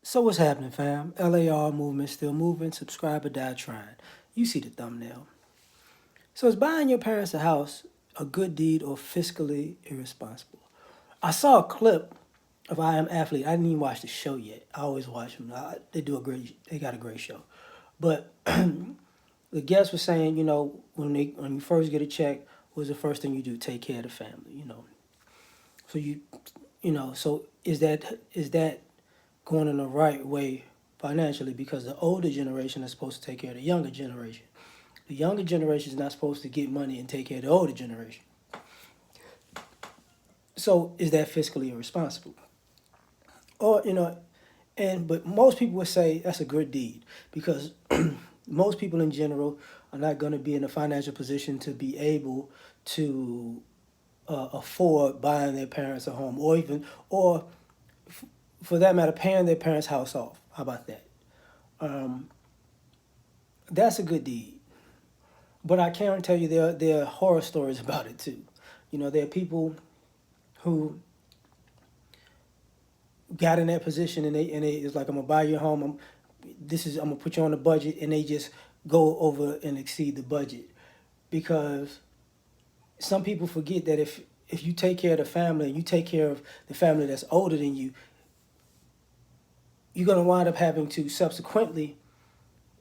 So what's happening, fam? L.A.R. movement still moving. Subscribe or die trying. You see the thumbnail. So is buying your parents a house a good deed or fiscally irresponsible? I saw a clip of I Am Athlete. I didn't even watch the show yet. I always watch them. They got a great show. But the guest was saying, when you first get a check, what's the first thing you do? Take care of the family. So so is that going in the right way financially, because the older generation is supposed to take care of the younger generation. The younger generation is not supposed to get money and take care of the older generation. So is that fiscally irresponsible? Or but most people would say that's a good deed because most people in general are not going to be in a financial position to be able to afford buying their parents a home, or for that matter, paying their parents' house off. How about that? Um, that's a good deed. But I can tell you there are horror stories about it too. There are people who got in that position and they it's like, I'm gonna buy your home. I'm gonna put you on the budget, and they just go over and exceed the budget because some people forget that if you take care of the family and you take care of the family that's older than you, you're gonna wind up having to subsequently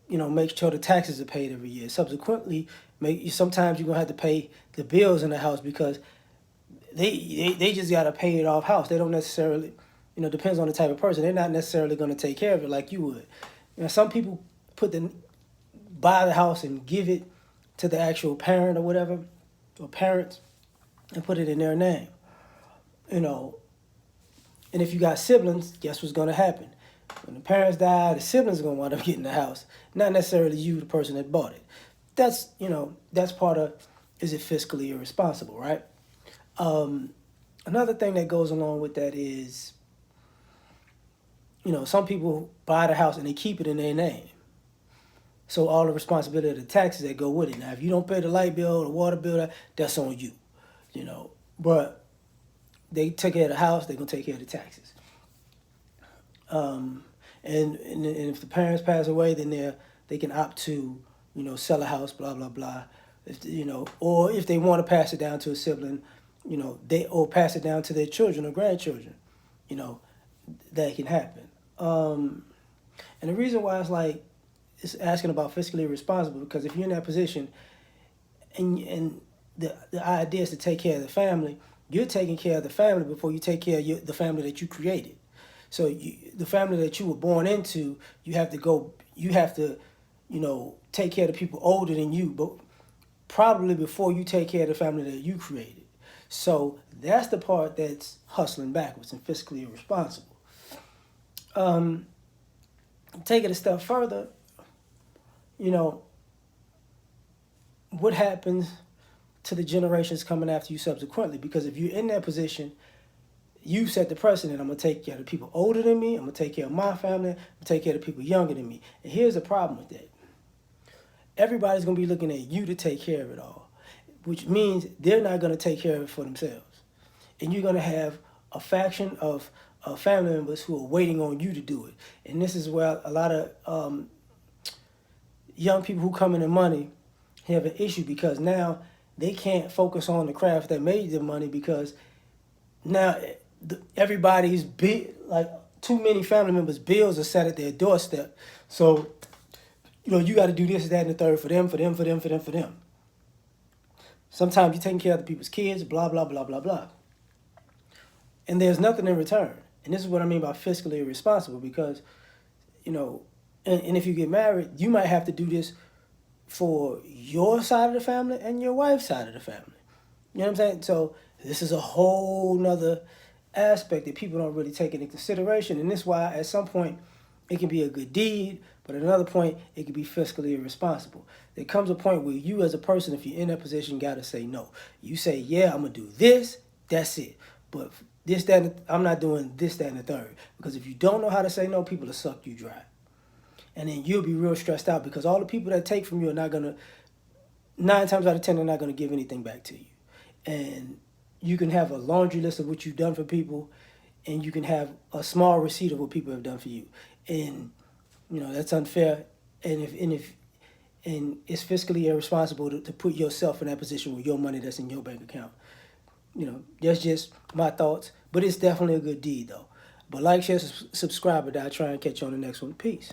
make sure the taxes are paid every year. Subsequently, sometimes you're gonna have to pay the bills in the house because they just gotta pay it off house. They don't necessarily, depends on the type of person. They're not necessarily gonna take care of it like you would. Some people buy the house and give it to the actual parent or whatever, or parents, and put it in their name. You know, and if you got siblings, guess what's gonna happen? When the parents die, the siblings are gonna wind up getting the house, not necessarily you, the person that bought it. That's part of, is it fiscally irresponsible, right? Another thing that goes along with that is, some people buy the house and they keep it in their name. So all the responsibility of the taxes that go with it. Now, if you don't pay the light bill, the water bill, that's on you, But they take care of the house, they're gonna take care of the taxes. And if the parents pass away, then they can opt to, sell a house, blah blah blah. Or if they want to pass it down to a sibling, or pass it down to their children or grandchildren, you that can happen. And the reason why it's asking about fiscally responsible, because if you're in that position and the idea is to take care of the family, you're taking care of the family before you take care of the family that you created. So the family that you were born into, you have to, take care of the people older than you, but probably before you take care of the family that you created. So that's the part that's hustling backwards and fiscally irresponsible. Take it a step further, what happens to the generations coming after you subsequently? Because if you're in that position, you set the precedent. I'm going to take care of the people older than me. I'm going to take care of my family. I'm going to take care of the people younger than me. And here's the problem with that. Everybody's going to be looking at you to take care of it all, which means they're not going to take care of it for themselves. And you're going to have a faction of family members who are waiting on you to do it. And this is where a lot of young people who come into money have an issue, because now they can't focus on the craft that made them money, because now everybody's like too many family members' bills are set at their doorstep. So, you got to do this, that, and the third for them, for them, for them, for them, for them. Sometimes you're taking care of the people's kids, blah, blah, blah, blah, blah. And there's nothing in return. And this is what I mean by fiscally irresponsible, because, and if you get married, you might have to do this for your side of the family and your wife's side of the family. You know what I'm saying? So this is a whole nother aspect that people don't really take into consideration. And this is why at some point it can be a good deed, but at another point it can be fiscally irresponsible. There comes a point where you as a person, if you're in that position, got to say no. You say, yeah, I'm going to do this, that's it. But this, that, I'm not doing this, that, and the third. Because if you don't know how to say no, people will suck you dry. And then you'll be real stressed out, because all the people that take from you are not going to, 9 times out of 10, they're not going to give anything back to you. And you can have a laundry list of what you've done for people, and you can have a small receipt of what people have done for you. And that's unfair. And it's fiscally irresponsible to put yourself in that position with your money that's in your bank account. That's just my thoughts, but it's definitely a good deed though. But like, share, subscribe, and I'll try and catch you on the next one. Peace.